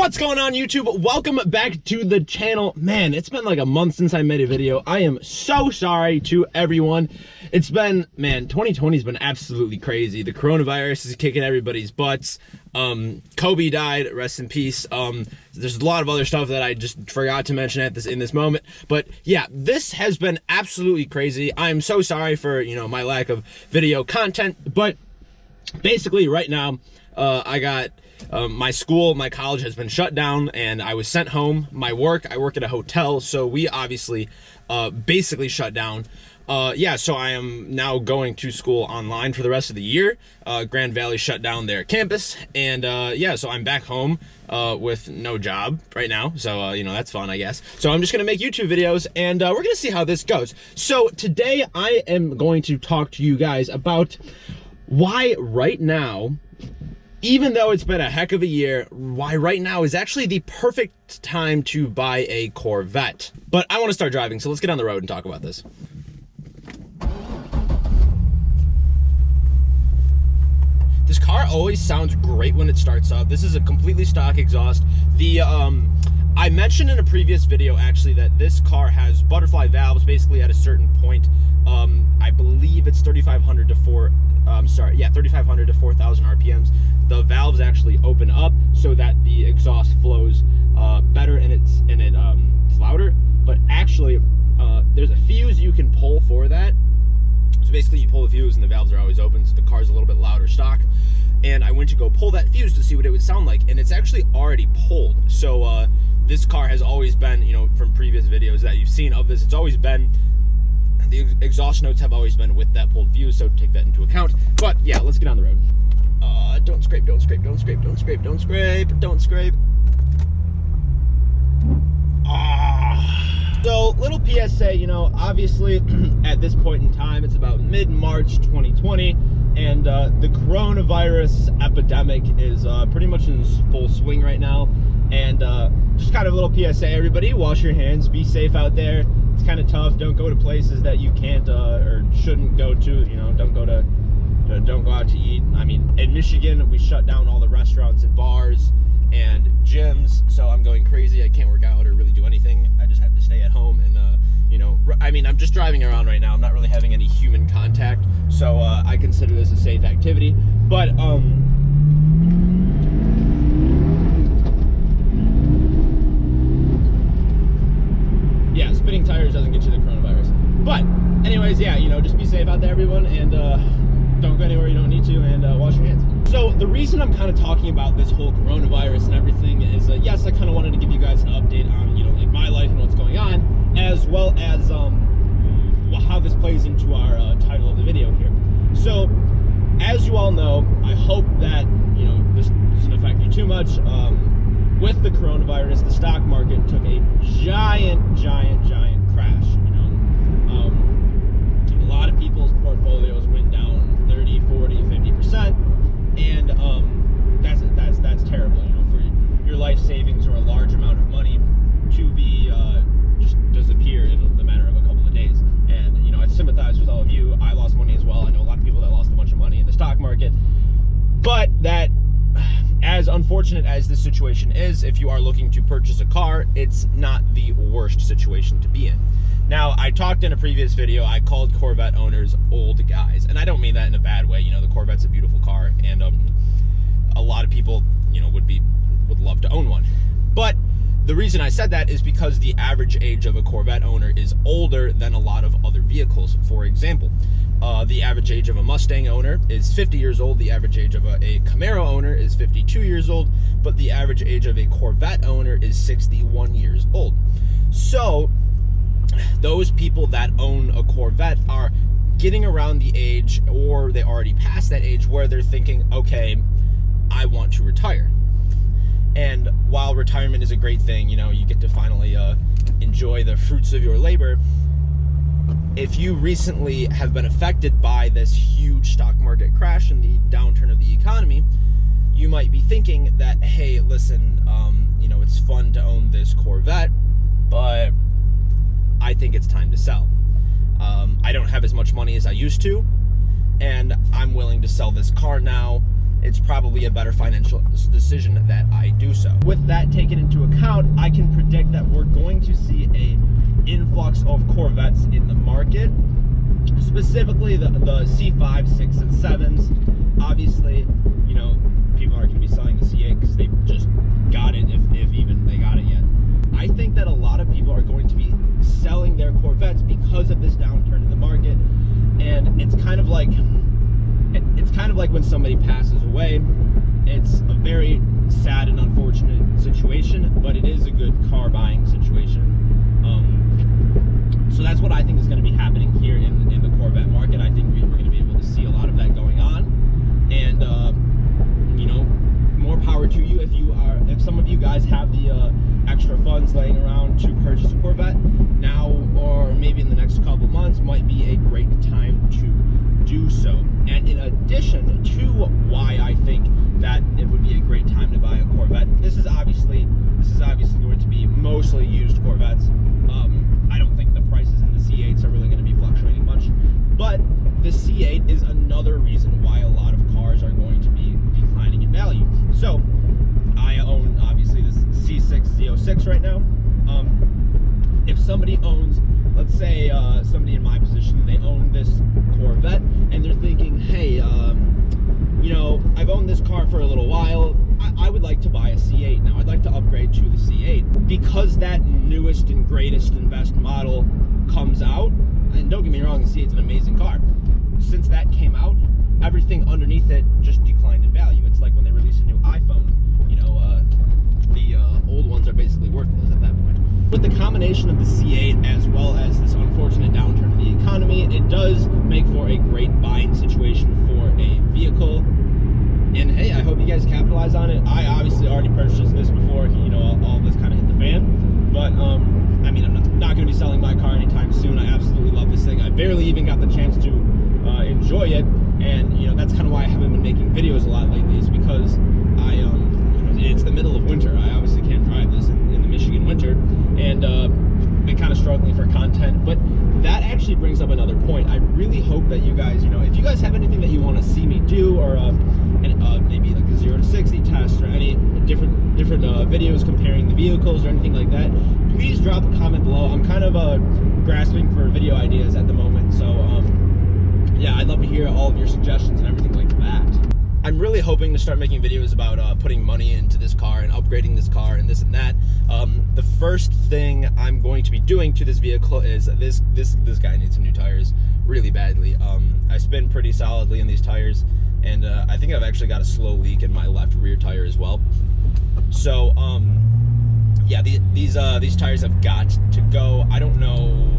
What's going on, YouTube? Welcome back to the channel. Man, it's been like a month since I made a video. I am so sorry to everyone. It's been, man, 2020's been absolutely crazy. The coronavirus is kicking everybody's butts. Kobe died, rest in peace. There's a lot of other stuff that I just forgot to mention in this moment. But yeah, this has been absolutely crazy. I'm so sorry for, my lack of video content. But basically right now, I got my college has been shut down and I was sent home. I work at a hotel, so we obviously basically shut down. So I am now going to school online for the rest of the year. Grand Valley shut down their campus, and so I'm back home with no job right now. So that's fun, I guess. So I'm just gonna make YouTube videos, and we're gonna see how this goes. So today I am going to talk to you guys about why right now, even though it's been a heck of a year, why right now is actually the perfect time to buy a Corvette. But I want to start driving, so let's get on the road and talk about this. This car always sounds great when it starts up. This is a completely stock exhaust. I mentioned in a previous video actually that this car has butterfly valves basically at a certain point. I believe it's 3,500 to 4,000 RPMs. The valves actually open up so that the exhaust flows better and it's louder. But actually, there's a fuse you can pull for that. So basically, you pull the fuse and the valves are always open, so the car's a little bit louder stock. And I went to go pull that fuse to see what it would sound like, and it's actually already pulled. So this car has always been, from previous videos that you've seen of this, it's always been, the exhaust notes have always been with that pulled fuse, so take that into account. But yeah, let's get on the road. Don't scrape, don't scrape, don't scrape, don't scrape, don't scrape, don't scrape. So, little PSA, obviously at this point in time, it's about mid-March 2020, and the coronavirus epidemic is pretty much in full swing right now. And just kind of a little PSA, everybody, wash your hands, be safe out there. It's kind of tough. Don't go to places that you can't or shouldn't go to. Don't go out to eat. I mean, in Michigan, we shut down all the restaurants and bars and gyms, so I'm going crazy. I can't work out or really do anything. I just have to stay at home, and I'm just driving around right now. I'm not really having any human contact, so I consider this a safe activity. But yeah, spinning tires doesn't get you the coronavirus. But anyways, yeah, just be safe out there, everyone, and don't go anywhere you don't need to, and wash your hands. So the reason I'm kind of talking about this whole coronavirus and everything is, yes, I kind of wanted to give you guys an update on, like my life and what's going on, as well as how this plays into our title of the video here. So, as you all know, I hope that, this doesn't affect you too much. With the coronavirus, the stock market took a giant crash. A lot of people's portfolios went down 30, 40, 50%, and that's terrible. For your life savings or a large amount of money to be just disappear in the matter of a couple of days. And I sympathize with all of you. I lost money as well. I know a lot of people that lost a bunch of money in the stock market. But that, as unfortunate as this situation is, if you are looking to purchase a car, it's not the worst situation to be in. Now, I talked in a previous video, I called Corvette owners old guys, and I don't mean that in a bad way. The Corvette's a beautiful car, and a lot of people, would love to own one. But the reason I said that is because the average age of a Corvette owner is older than a lot of other vehicles. For example, the average age of a Mustang owner is 50 years old. The average age of a Camaro owner is 52 years old. But the average age of a Corvette owner is 61 years old. So those people that own a Corvette are getting around the age, or they already passed that age, where they're thinking, okay, I want to retire. And while retirement is a great thing, you get to finally enjoy the fruits of your labor, if you recently have been affected by this huge stock market crash and the downturn of the economy, you might be thinking that, hey, listen, it's fun to own this Corvette, but I think it's time to sell. I don't have as much money as I used to, and I'm willing to sell this car now it's probably a better financial decision that I do so. With that taken into account, I can predict that we're going to see a influx of Corvettes in the market, specifically the C5, 6, and 7s. Obviously, you know, people aren't going to be selling the C8 because they just got it, if even they got it yet. I think that a lot of people are going to be selling their Corvettes because of this downturn in the market, and it's kind of like when somebody passes away. It's a very sad and unfortunate situation, but it is a good car buying situation. So that's what I think is going to be happening here in the Corvette market. I think we're going to be able to see a lot of that going on, and you know, more power to you if some of you guys have the extra funds laying around to purchase a Corvette now, or maybe in the next couple months, might be a great time to do so. And in addition to why I think that it would be a great time to buy a Corvette, this is obviously going to be mostly used Corvettes. I don't think the prices in the C8s are really going to be fluctuating much, but the C8 is another reason why a lot of cars are going to be declining in value. So I own obviously this C6 Z06 right now. If somebody owns, let's say somebody in my position, they own this Corvette and they're thinking, hey, you know, I've owned this car for a little while, I would like to buy a C8 now. I'd like to upgrade to the C8 because that newest and greatest and best model comes out. And don't get me wrong, the C8's an amazing car. Since that came out, everything underneath it just declined in value. It's like when they release a new iPhone, you know, the old ones are basically worthless at that point. With the combination of the C8 as well as this unfortunate downturn in the economy, it does make for a great buying situation for a vehicle. And hey, I hope you guys capitalize on it. I obviously already purchased this before, you know, all this kind of hit the fan. But I mean, I'm not going to be selling my car anytime soon. I absolutely love this thing. I barely even got the chance to enjoy it, and you know, that's kind of why I haven't been making videos a lot lately. Is because I you know, it's the middle of winter. I obviously can't drive this in the Michigan winter, and been kind of struggling for content. But that actually brings up another point. I really hope that you guys, you know, if you guys have anything that you want to see me do, or maybe like a 0 to 60 test, or any different videos comparing the vehicles or anything like that, please drop a comment below. I'm kind of grasping for video ideas at the moment, so yeah, I'd love to hear all of your suggestions and everything like that. I'm really hoping to start making videos about putting money into this car and upgrading this car and this and that. The first thing I'm going to be doing to this vehicle is this guy needs some new tires really badly. I spin pretty solidly in these tires, and I think I've actually got a slow leak in my left rear tire as well. So yeah, these tires have got to go. I don't know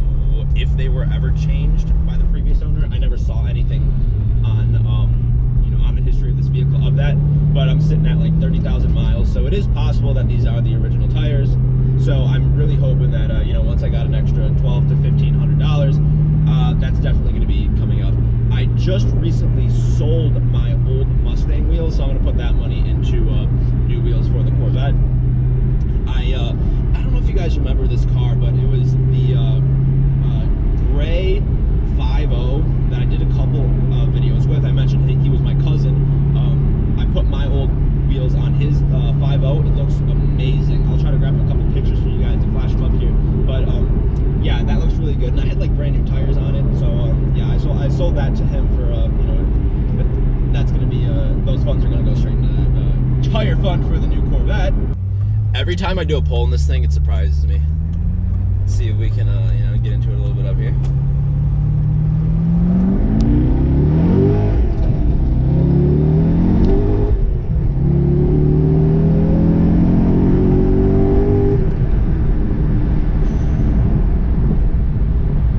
if they were ever changed by the previous owner. I never saw anything on you know, on the history of this vehicle of that, but I'm sitting at like 30,000 miles, so it is possible that these are the original tires. So I'm really hoping that you know, once I got an extra $1,200 to $1,500, that's definitely going to be coming up. I just recently sold my old Mustang wheels, so I'm going to put that money into new wheels for the Corvette. I don't know if you guys remember this car, but it was the gray 5.0 that I did a couple videos with. I mentioned he was my cousin. I put my old wheels on his 5.0. It looks amazing. I'll try to grab a couple pictures for you guys and flash them up here. But yeah, that looks really good. And I had like brand new tires on it. So yeah, I sold that to him for you know, that's gonna be those funds are gonna go straight into that tire fund for the new Corvette. Every time I do a poll in this thing, it surprises me. Let's see if we can you know, get into it a little bit up here.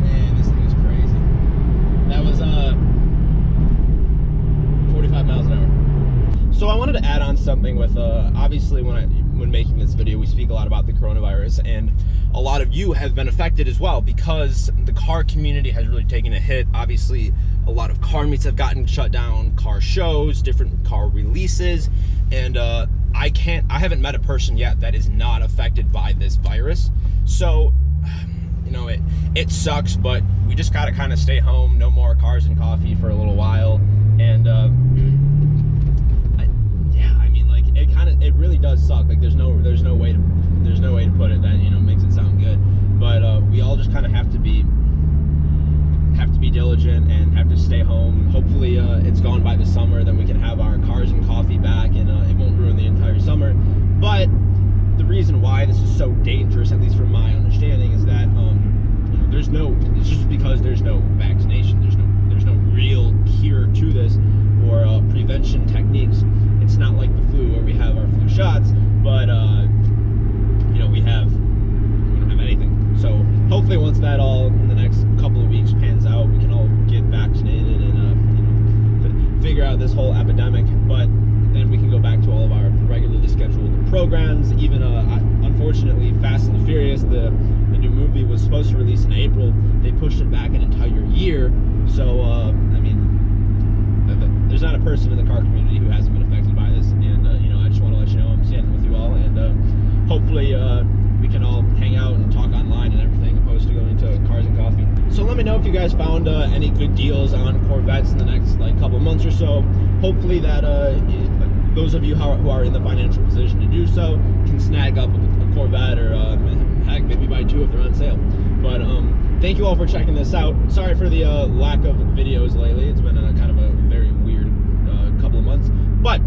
Man, this thing is crazy. That was 45 miles an hour. So I wanted to add on something with obviously when making this video, we speak a lot about the coronavirus, and a lot of you have been affected as well because the car community has really taken a hit. Obviously, a lot of car meets have gotten shut down, car shows, different car releases, and I haven't met a person yet that is not affected by this virus. So, you know, it sucks, but we just gotta kind of stay home. No more cars and coffee for a little while, and diligent and have to stay home. Hopefully it's gone by the summer, then we can have our cars and coffee back, and it won't ruin the entire summer. But the reason why this is so dangerous, at least from my understanding, is that you know, it's just because there's no vaccination, there's no real cure to this, or prevention techniques. It's not like the flu where we have our flu shots, but you know, we don't have anything. So hopefully once that all in the next couple of weeks pans out, we can all get vaccinated and you know, figure out this whole epidemic. But then we can go back to all of our regularly scheduled programs. Even unfortunately, Fast and Furious, the new movie, was supposed to release in April. They pushed it back an entire year. So I mean, there's not a person in the car community who hasn't been affected by this. And you know, I just want to let you know I'm standing with you all, and hopefully we can all hang out and talk online and everything, opposed to going to Cars and Coffee. So let me know if you guys found any good deals on Corvettes in the next couple months or so. Hopefully that those of you who are in the financial position to do so can snag up a Corvette, or heck, maybe buy two if they're on sale. But thank you all for checking this out. Sorry for the lack of videos lately. It's been kind of a very weird couple of months, but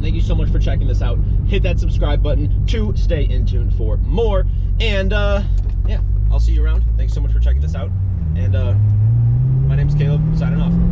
thank you so much for checking this out. Hit that subscribe button to stay in tune for more, and yeah, I'll see you around. Thanks so much for checking this out, and my name's Caleb, signing off.